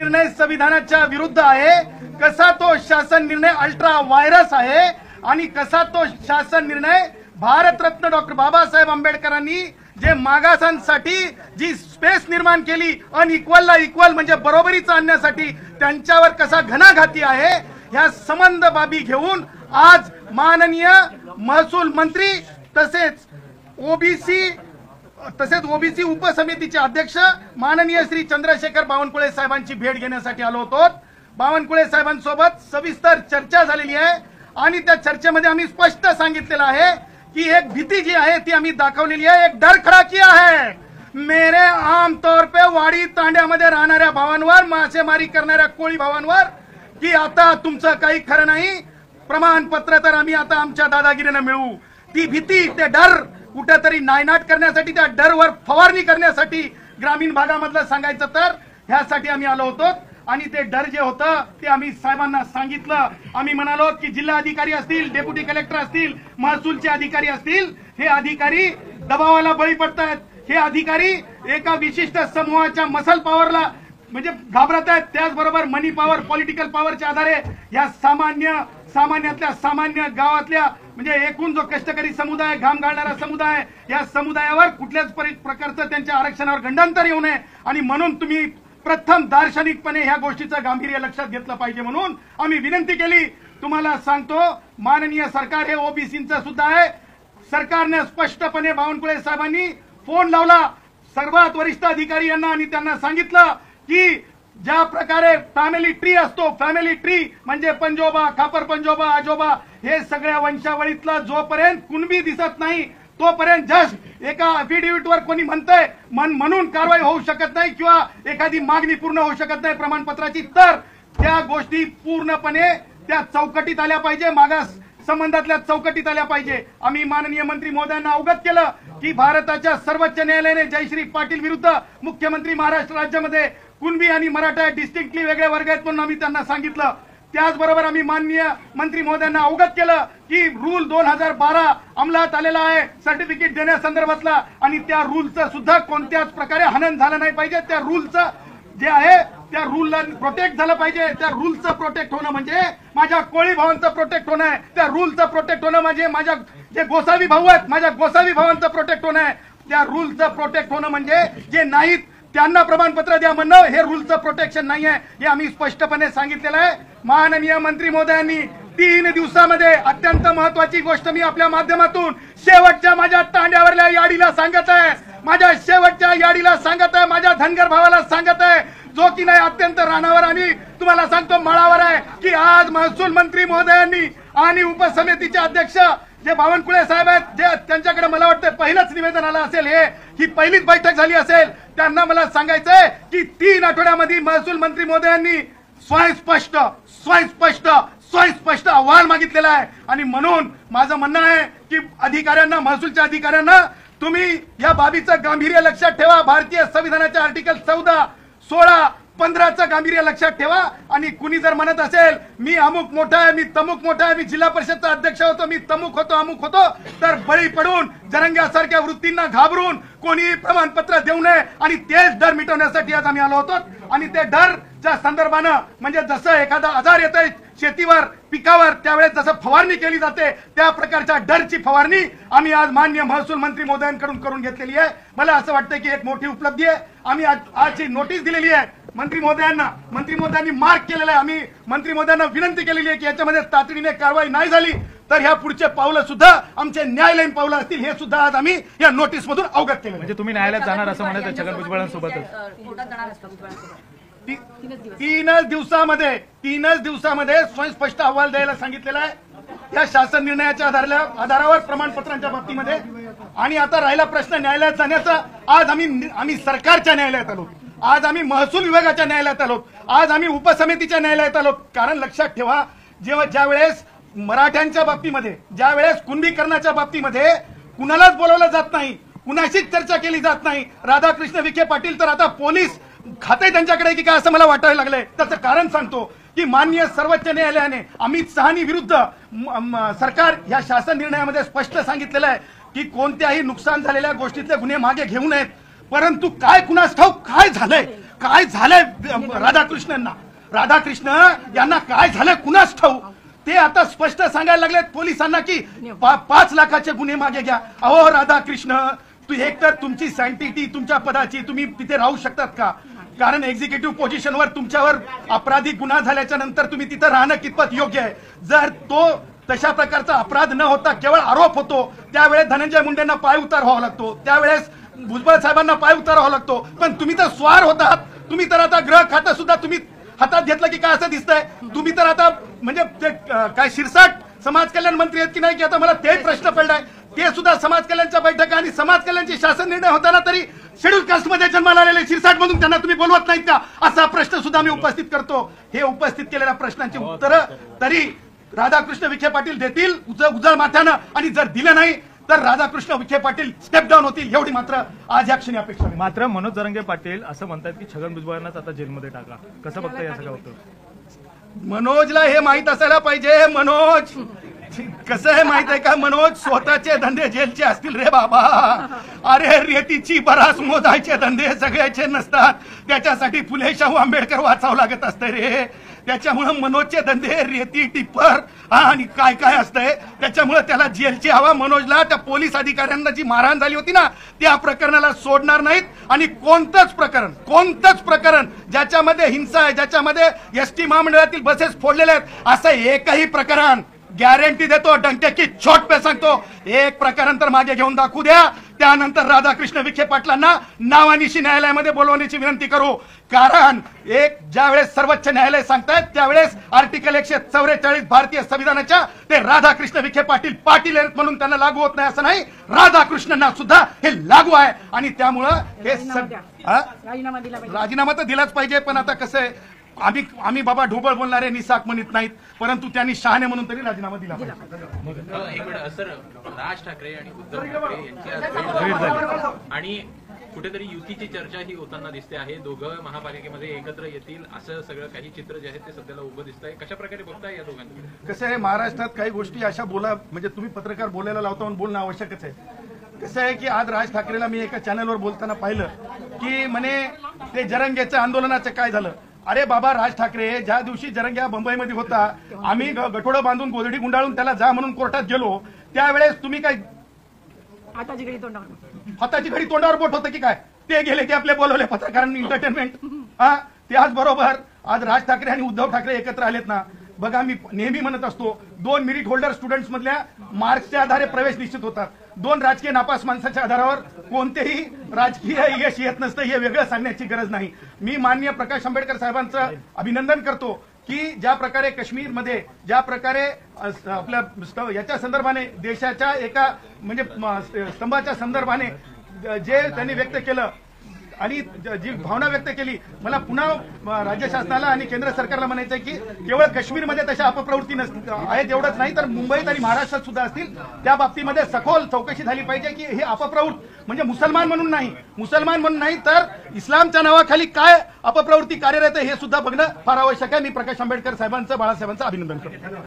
निर्णय संविधानाच्या विरुद्ध आहे, कसा तो शासन निर्णय अल्ट्रा व्हायरस आहे आणि कसा तो शासन निर्णय भारतरत्न डॉक्टर बाबासाहेब आंबेडकरांनी जे मागासांसाठी जी स्पेस निर्माण केली अनइक्वलला इक्वल म्हणजे बरोबरीचा आणण्यासाठी त्यांच्यावर कसा घणाघाती आहे, ह्या संबंध बाबी घेऊन आज माननीय महसूल मंत्री तसेच ओबीसी उपसमितीचे अध्यक्ष माननीय श्री चंद्रशेखर बावनकुळे साहेबांची भेट घेण्यासाठी आलो होतो। बावनकुळे साहेबांसोबत सविस्तर चर्चा झालेली आहे आणि त्या चर्चेमध्ये आम्ही स्पष्ट सांगितलेलं आहे की एक भीती जी आहे ती आम्ही दाखवलेली आहे, एक डर खड़ा किया है। मेरे आमतौर पे वाडी तांड्यामध्ये राहणाऱ्या भावांवर, मासेमारी करणाऱ्या कोळी भावांवर की आता तुमचं काही खरं नाही, प्रमाणपत्र तर आम्ही आता आमच्या दादागिरीने मिळवू, ती भीती ते डर कुठेतरी नायनाट करण्यासाठी, त्या डरवर फवारणी करण्यासाठी ग्रामीण भागामधलं सांगायचं तर ह्यासाठी आम्ही आलो होतो। आणि ते डर जे होतं ते आम्ही साहेबांना सांगितलं। आम्ही म्हणालो की जिल्हा अधिकारी असतील, डेप्युटी कलेक्टर असतील, महसूलचे अधिकारी असतील, हे अधिकारी दबावाला बळी पडतायत, हे अधिकारी एका विशिष्ट समूहाच्या मसल पॉवरला म्हणजे घाबरत आहेत, त्याचबरोबर मनी पॉवर, पॉलिटिकल पॉवरच्या आधारे या सामान्यातल्या सामान्य गावातल्या म्हणजे एकूण जो कष्टकरी समुदाय, घाम गाळणारा समुदाय, या समुदायावर कुठल्याच प्रकारचं त्यांच्या आरक्षणावर गंडांतर येऊ नये आणि म्हणून तुम्ही प्रथम दार्शनिकपणे ह्या गोष्टीचं गांभीर्य लक्षात घेतलं पाहिजे म्हणून आम्ही विनंती केली। तुम्हाला सांगतो माननीय सरकार हे ओबीसींचं सुद्धा आहे। सरकारने स्पष्टपणे बावनकुळे साहेबांनी फोन लावला सर्वात वरिष्ठ अधिकारी यांना आणि त्यांना सांगितलं की ज्या प्रकारे फॅमिली ट्री असतो, फॅमिली ट्री म्हणजे पंजोबा, खापर पंजोबा, आजोबा हे सगळ्या वंशावळीतला जोपर्यंत कुणबी दिसत नाही तोपर्यंत जस्ट एका अफिडेव्हिटवर कोणी म्हणतंय म्हणून कारवाई होऊ शकत नाही किंवा एखादी मागणी पूर्ण होऊ शकत नाही प्रमाणपत्राची, तर त्या गोष्टी पूर्णपणे त्या चौकटीत आल्या पाहिजे, मागास संबंधातल्या चौकटीत आल्या पाहिजे। आम्ही माननीय मंत्री महोदयांना अवगत केलं की भारताच्या सर्वोच्च न्यायालयाने जयश्री पाटील विरुद्ध मुख्यमंत्री महाराष्ट्र राज्यामध्ये कुणबी आणि मराठा डिस्टिंक्टली वेगळे वर्ग आहेत म्हणून आम्ही त्यांना सांगितलं। त्याचबरोबर आम्ही माननीय मंत्री महोदयांना अवगत केलं की रूल 2012 अंमलात आलेला आहे सर्टिफिकेट देण्यासंदर्भातला आणि त्या रूलचं सुद्धा कोणत्याच प्रकारे हनन झालं नाही पाहिजे। त्या रूलचं जे आहे त्या रूलला प्रोटेक्ट झालं पाहिजे। त्या रूलचं प्रोटेक्ट होणं म्हणजे माझ्या कोळी भावांचं प्रोटेक्ट होणं आहे, त्या रूलचं प्रोटेक्ट होणं म्हणजे माझ्या जे गोसावी भाऊ आहेत माझ्या गोसावी भावांचं प्रोटेक्ट होणं आहे, त्या रूलचं प्रोटेक्ट होणं म्हणजे जे नाहीत त्यांना प्रमाणपत्र द्या म्हणणं हे रूलचं प्रोटेक्शन नाही आहे, हे आम्ही स्पष्टपणे सांगितलेलं आहे। माननीय मंत्री महोदयांनी 3 दिवसामध्ये अत्यंत महत्वाची गोष्ट मी आपल्या माध्यमातून शेवटच्या माझ्या तांड्यावरल्या याडीला सांगत आहे, माझ्या शेवटच्या याडीला सांगत आहे, माझ्या धनगर भावाला सांगत आहे जो की नाही अत्यंत रानावर आणि तुम्हाला सांगतो मळावर आहे की आज महसूल मंत्री महोदयांनी आणि उपसमितीचे अध्यक्ष जे बावनकुळे साहेब आहेत, जे त्यांच्याकडे मला वाटतं पहिलंच निवेदन आलं असेल, ही पहिलीच बैठक झाली असेल, त्यांना मला सांगायचंय की 3 आठवड्यामध्ये महसूल मंत्री महोदयांनी स्वयंस्पष्ट अहवाल मागितलेला आहे। आणि म्हणून माझं म्हणणं आहे की अधिकाऱ्यांना, महसूलच्या अधिकाऱ्यांना तुम्ही या बाबीचं गांभीर्य लक्षात ठेवा। भारतीय संविधानाच्या आर्टिकल 14, 16, 15चं गांभीर्य लक्षात ठेवा आणि कुणी जर म्हणत असेल मी अमुक मोठा आहे, मी तमुक मोठा आहे, मी जिल्हा परिषदचा अध्यक्ष होतो, मी तमुक होतो, अमुक होतो, तर बळी पडून जरंग्यासारख्या वृत्तींना घाबरून कोणी प्रमाणपत्र देऊ नये आणि तेच डर मिटवण्यासाठी आज आम्ही आलो होतो। आणि ते डरच्या संदर्भानं म्हणजे जसं एखादा आजार येतोय शेतीवर, पिकावर, त्यावेळेस जसं फवारणी केली जाते त्या प्रकारच्या डरची फवारणी आम्ही आज माननीय महसूल मंत्री महोदयांकडून करून घेतलेली आहे। मला असं वाटतं की एक मोठी उपलब्धी आहे। आम्ही आजची नोटीस दिलेली आहे मंत्री महोदयांना, मंत्री महोदयांनी मार्क केलेला आहे। आम्ही मंत्री महोदयांना विनंती केलेली आहे की याच्यामध्ये तातडीने कारवाई नाही झाली तर ह्या पुढचे पावलं सुद्धा आमचे न्यायालयीन पावलं असतील, हे सुद्धा आज आम्ही या नोटीस मधून अवगत केले। म्हणजे तुम्ही न्यायालयात जाणार असं म्हणायचं छगन भुजबळांसोबतच 3च दिवसामध्ये स्वयंस्पष्ट अहवाल द्यायला सांगितलेला आहे या शासन निर्णयाच्या आधारावर प्रमाणपत्रांच्या बाबतीमध्ये। आणि आता राहिला प्रश्न न्यायालयात जाण्याचा, आज आम्ही सरकारच्या न्यायालयात आलो, आज आम्ही महसूल विभागाच्या न्यायालयात आलो, आज आम्ही उपसमितीच्या न्यायालयात आलो। कारण लक्षात ठेवा ज्या वेळेस मराठ्यांच्या बाबतीमध्ये, ज्या वेळेस कुणबीकरणाच्या बाबतीमध्ये कुणालाच बोलवलं जात नाही, कुणाशीच चर्चा केली जात नाही, राधाकृष्ण विखे पाटील तर आता पोलीस खाते त्यांच्याकडे की काय असं मला वाटायला लागलंय। त्याचं कारण सांगतो की माननीय सर्वोच्च न्यायालयाने अमित शहानी विरुद्ध सरकार या शासन निर्णयामध्ये स्पष्ट सांगितलेलं आहे की कोणत्याही नुकसान झालेल्या गोष्टीतले गुन्हे मागे घेऊ नयेत, परंतु काय कुणास ठाऊक काय झालंय, काय झालंय राधाकृष्ण यांना काय झालंय कुणास ठाऊक. ते आता स्पष्ट सांगायला लागलेत पोलिसांना की 5 लाखाचे गुन्हे मागे घ्या. अहो राधाकृष्ण, तू एकतर तुमची सँटिटी तुमच्या पदाची, तुम्ही तिथे राहू शकतात का? कारण एक्झिक्युटिव्ह पोझिशनवर तुमच्यावर अपराधी गुन्हा झाल्याच्या नंतर तुम्ही तिथं राहणं कितपत योग्य आहे? जर तो तशा प्रकारचा अपराध न होता केवळ आरोप होतो, त्यावेळेस धनंजय मुंडेंना पाय उतार व्हावा लागतो, त्यावेळेस भुजबळ साहेबांना पाय उतार व्हावा लागतो. पण तुम्ही तर स्वार होतात. तुम्ही तर आता गृह खातं सुद्धा तुम्ही हातात घेतलं की काय असं दिसतंय? तुम्ही तर आता म्हणजे ते काय शिरसाट समाज कल्याण मंत्री आहेत की नाही की आता मला तेच प्रश्न पडलाय. ते सुद्धा समाज कल्याणच्या बैठका आणि समाज कल्याणचे शासन निर्णय होताना तरी शेड्यूल कास्टमध्ये जन्माला आलेले शिरसाट मधून त्यांना तुम्ही बोलवत नाहीत का? असा प्रश्न सुद्धा मी उपस्थित करतो. हे उपस्थित केलेल्या प्रश्नांची उत्तरं तरी राधाकृष्ण विखे पाटील देतील उजळ माथ्यानं, आणि जर दिलं नाही तर राधाकृष्ण विखे पाटील स्टेप डाऊन होतील, एवढी मात्र आज या क्षणी अपेक्षा आहे. मात्र मनोज जरांगे पाटील असं म्हणतात की छगन भुजबळांनाच आता जेलमध्ये टाका. कसं बघता या सगळं होतं? मनोजला हे माहित असायला पाहिजे. मनोज कसं आहे माहित आहे का? मनोज स्वतःचे धंदे जेलचे असतील रे बाबा. अरे रेतीची बरास मोजायचे धंदे सगळ्याचे नसतात. त्याच्यासाठी फुले शाहू आंबेडकर वाचावं लागत असतंय रे. त्याच्यामुळे मनोजचे धंदे रेती टिप्पर आणि काय काय असतंय, त्याच्यामुळे त्याला जेलची हवा. मनोजला त्या पोलीस अधिकाऱ्यांना जी मारहाण झाली होती ना, त्या प्रकरणाला सोडणार नाहीत. आणि कोणतंच प्रकरण ज्याच्यामध्ये हिंसा आहे, ज्याच्यामध्ये एसटी महामंडळातील बसेस फोडलेल्या आहेत, असं एकही प्रकरण गॅरंटी देतो, डंके की चोट पे सांगतो, एक प्रकरण तर मागे घेऊन दाखवू द्या. त्यानंतर राधाकृष्ण विखे पाटलांना नावानिशी न्यायालयामध्ये बोलवण्याची विनंती करू. कारण ज्यावेळेस सर्वोच्च न्यायालय सांगतायत त्यावेळेस आर्टिकल 144 भारतीय संविधानाच्या ते राधाकृष्ण विखे पाटील आहेत म्हणून त्यांना लागू होत नाही असं नाही, राधाकृष्णांना सुद्धा हे लागू आहे. आणि त्यामुळं हे राजीनामा तर दिलाच पाहिजे. पण आता कसं आहे, आम्ही बाबा ढोबळ बोलणारे निसाक म्हणत नाहीत, परंतु त्यांनी शहाणे म्हणून तरी राजीनामा दिला पाहिजे. एक मिनिट सर, राज ठाकरे आणि उद्धव ठाकरे यांची आज भेट झाली आणि कुठेतरी युतीची चर्चा ही होताना दिसते आहे. दोघं महापालिकेमध्ये एकत्र येतील असं सगळं काही चित्र जे आहे ते सध्याला उभं दिसत आहे. कशा प्रकारे बघताय या दोघांकडे? कसं आहे, महाराष्ट्रात काही गोष्टी अशा म्हणजे तुम्ही पत्रकार बोलायला लावता म्हणून बोलणं आवश्यकच आहे. कसं आहे की आज राज ठाकरेला मी एका चॅनलवर बोलताना पाहिलं की म्हणे ते जरंगेच्या आंदोलनाचं काय झालं. अरे बाबा, राज ठाकरे ज्या दिवशी जरंग्या मुंबईमध्ये होता, आम्ही गठोडं बांधून गोधडी गुंडाळून त्याला जा म्हणून कोर्टात गेलो, त्यावेळेस तुम्ही काय हाताची घडी तोंडावर बोट होतं की काय? ते गेले की आपले बोलवले पत्रकारांनी एंटरटेनमेंट. त्याचबरोबर आज राज ठाकरे आणि उद्धव ठाकरे एकत्र आलेत ना. बघा, मी नेहमी म्हणत असतो 2 मेरिट होल्डर स्टुडंट्स मधल्या मार्क्सच्या आधारे प्रवेश निश्चित होतात. 2 राजकीय नापास माणसाच्या आधारावर कोणतेही राजकीय यश येत नसतं, हे वेगळं सांगण्याची गरज नाही. मी माननीय प्रकाश आंबेडकर साहेबांचं अभिनंदन करतो की ज्या प्रकारे काश्मीरमध्ये ज्या प्रकारे आपल्या याच्या संदर्भाने देशाच्या एका म्हणजे स्तंभाच्या संदर्भाने जे त्यांनी व्यक्त केलं आणि जी भावना व्यक्त केली, मला पुन्हा राज्य शासनाला आणि केंद्र सरकारला म्हणायचं आहे की केवळ काश्मीरमध्ये तशा अपप्रवृत्ती आहेत एवढंच नाही, तर मुंबईत आणि महाराष्ट्रात सुद्धा असतील. त्या बाबतीमध्ये सखोल चौकशी झाली पाहिजे की हे अपप्रवृत्त म्हणजे मुसलमान म्हणून नाही तर इस्लामच्या नावाखाली काय अपप्रवृत्ती कार्यरत आहे हे सुद्धा बघणं फार आवश्यक आहे. मी प्रकाश आंबेडकर साहेबांचं बाळासाहेबांचं अभिनंदन करतो.